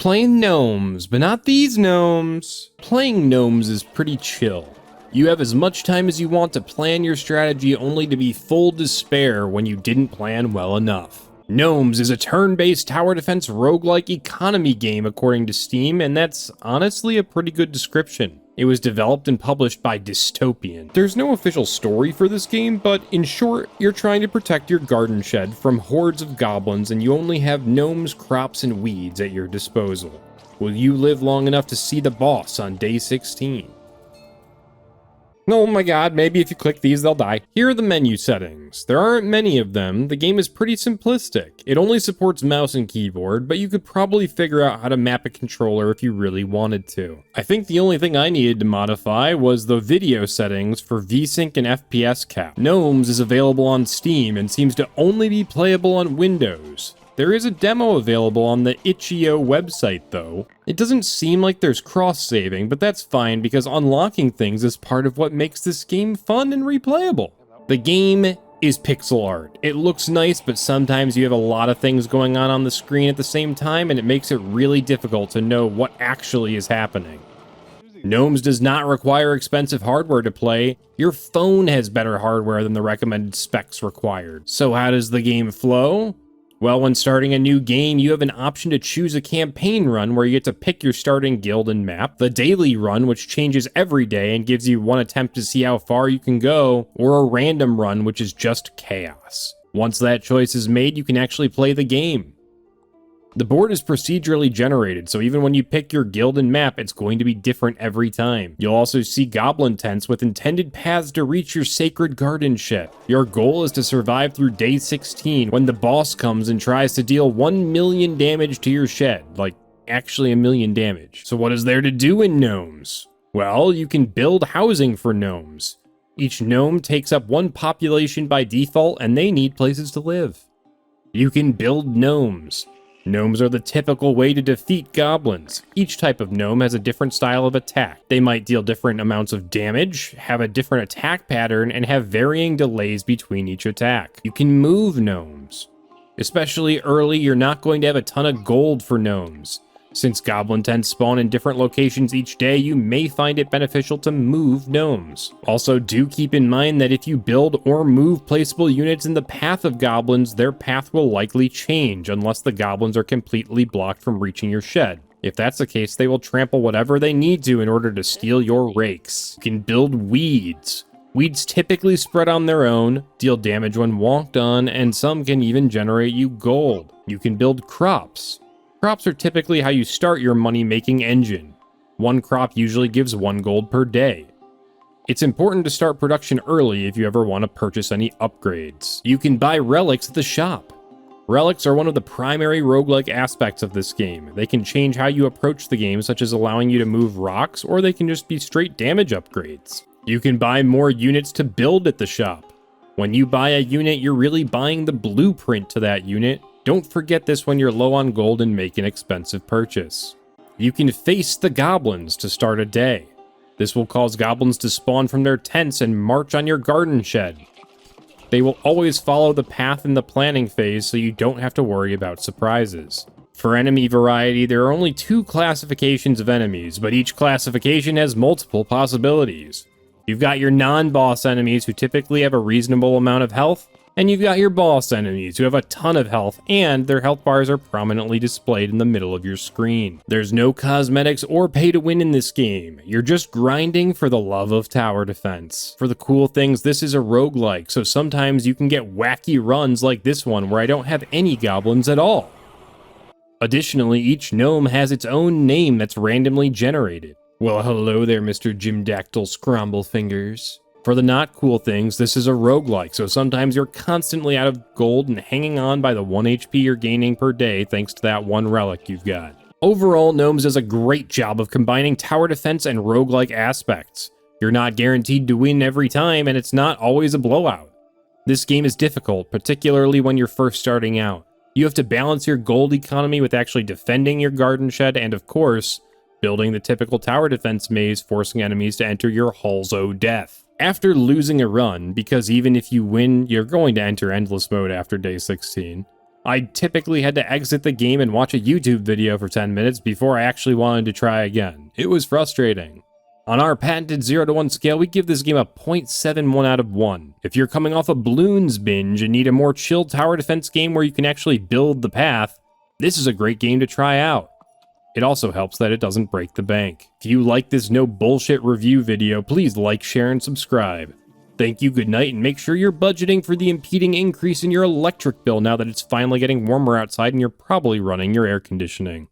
Playing Gnomes, but not these gnomes. Playing Gnomes is pretty chill. You have as much time as you want to plan your strategy, only to be full despair when you didn't plan well enough. Gnomes is a turn-based tower defense roguelike economy game according to Steam, and that's honestly a pretty good description. It was developed and published by Dystopian. There's no official story for this game, but in short, you're trying to protect your garden shed from hordes of goblins and you only have gnomes, crops, and weeds at your disposal. Will you live long enough to see the boss on day 16? Oh my god, maybe if you click these they'll die. Here are the menu settings. There aren't many of them. The game is pretty simplistic. It only supports mouse and keyboard, but you could probably figure out how to map a controller if you really wanted to. I think the only thing I needed to modify was the video settings for VSync and FPS cap. Gnomes is available on Steam and seems to only be playable on Windows. There is a demo available on the itch.io website though. It doesn't seem like there's cross-saving, but that's fine because unlocking things is part of what makes this game fun and replayable. The game is pixel art. It looks nice, but sometimes you have a lot of things going on the screen at the same time and it makes it really difficult to know what actually is happening. Gnomes does not require expensive hardware to play. Your phone has better hardware than the recommended specs required. So how does the game flow? Well, when starting a new game, you have an option to choose a campaign run where you get to pick your starting guild and map, the daily run, which changes every day and gives you one attempt to see how far you can go, or a random run, which is just chaos. Once that choice is made, you can actually play the game. The board is procedurally generated, so even when you pick your guild and map, it's going to be different every time. You'll also see goblin tents with intended paths to reach your sacred garden shed. Your goal is to survive through day 16 when the boss comes and tries to deal 1 million damage to your shed. Like, actually 1 million damage. So what is there to do in Gnomes? Well, you can build housing for gnomes. Each gnome takes up one population by default and they need places to live. You can build gnomes. Gnomes are the typical way to defeat goblins. Each type of gnome has a different style of attack. They might deal different amounts of damage, have a different attack pattern, and have varying delays between each attack. You can move gnomes. Especially early, you're not going to have a ton of gold for gnomes. Since goblin tents spawn in different locations each day, you may find it beneficial to move gnomes. Also, do keep in mind that if you build or move placeable units in the path of goblins, their path will likely change unless the goblins are completely blocked from reaching your shed. If that's the case, they will trample whatever they need to in order to steal your rakes. You can build weeds. Weeds typically spread on their own, deal damage when walked on, and some can even generate you gold. You can build crops. Crops are typically how you start your money-making engine. One crop usually gives 1 gold per day. It's important to start production early if you ever want to purchase any upgrades. You can buy relics at the shop. Relics are one of the primary roguelike aspects of this game. They can change how you approach the game, such as allowing you to move rocks, or they can just be straight damage upgrades. You can buy more units to build at the shop. When you buy a unit, you're really buying the blueprint to that unit. Don't forget this when you're low on gold and make an expensive purchase. You can face the goblins to start a day. This will cause goblins to spawn from their tents and march on your garden shed. They will always follow the path in the planning phase, so you don't have to worry about surprises. For enemy variety, there are only 2 classifications of enemies, but each classification has multiple possibilities. You've got your non-boss enemies who typically have a reasonable amount of health, and you've got your boss enemies who have a ton of health, and their health bars are prominently displayed in the middle of your screen. There's no cosmetics or pay to win in this game. You're just grinding for the love of tower defense. For the cool things, this is a roguelike, so sometimes you can get wacky runs like this one where I don't have any goblins at all. Additionally, each gnome has its own name that's randomly generated. Well, hello there, Mr. Gymdactyl Scrumblefingers. For the not cool things, this is a roguelike, so sometimes you're constantly out of gold and hanging on by the 1 HP you're gaining per day thanks to that 1 relic you've got. Overall, Gnomes does a great job of combining tower defense and roguelike aspects. You're not guaranteed to win every time, and it's not always a blowout. This game is difficult, particularly when you're first starting out. You have to balance your gold economy with actually defending your garden shed and, of course, building the typical tower defense maze, forcing enemies to enter your halls o' death. After losing a run, because even if you win, you're going to enter endless mode after day 16, I typically had to exit the game and watch a YouTube video for 10 minutes before I actually wanted to try again. It was frustrating. On our patented 0 to 1 scale, we give this game a 0.71 out of 1. If you're coming off a Bloons binge and need a more chill tower defense game where you can actually build the path, this is a great game to try out. It also helps that it doesn't break the bank. If you like this no bullshit review video, please like, share, and subscribe. Thank you, good night, and make sure you're budgeting for the impeding increase in your electric bill now that it's finally getting warmer outside and you're probably running your air conditioning.